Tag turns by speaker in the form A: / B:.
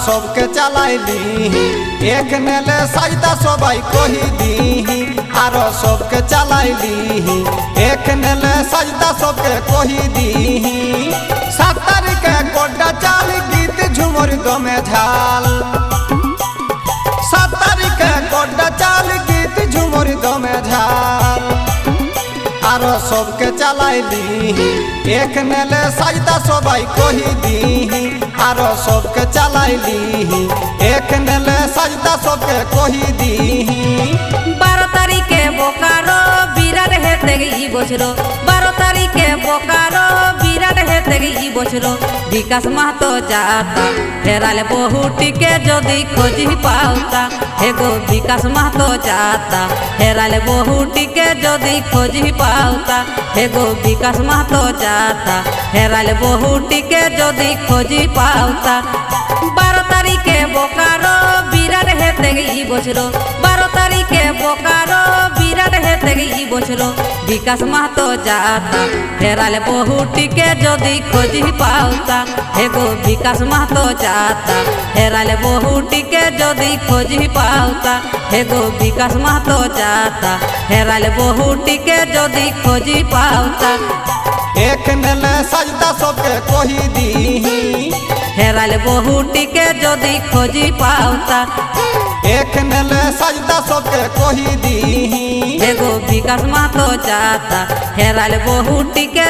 A: सबके चलाइली एक नेले साजदा सबाई कही दी आरो सबके चलाइली एक नेले साजदा सबके कही दी 7 तारीख गोड्डा चाल गीत झुमर दमे झाल 7 तारीख गोड्डा चाल गीत झुमर दमे झाल आरो सबके चलाइली एक नेले साजदा सबाई कही दी आरो सबके चलाइली एक नेले साजदा सबके कही दी
B: 12 तारीखे बोकारो बिराट हेते गी बछरो 12 तारीखे बोकारो बिराट हेते गी बछरो विकास महतो जाता हेराले बहुटी के जदि खोजी पाउता हेगो विकास महतो जाता हेराले बहुटी के जदि खोजी पाउता हेगो विकास महतो जाता हेराले बहुटी के जदि खोजी पाउता 12 तारीखे बोकारो बिराट हेते गी बछरो 12 तारीखे बोकारो बिराट हेते गी बछरो विकास महतो जाता हेराले बहुटी के जदि खोजी पाउता हेगो विकास महतो जाता हेराले बहुटी के जदि खोजी पाउता हेगो विकास महतो जाता हेराले बहुटी के जदि खोजी पाउता
A: एक नेले साजदा सबके कही दी
B: हेराले बहुटी के जदि खोजी पाउता
A: एक नेले साजदा सबके कही दी
B: हेगो विकास महतो जाता हेराले बहुटी के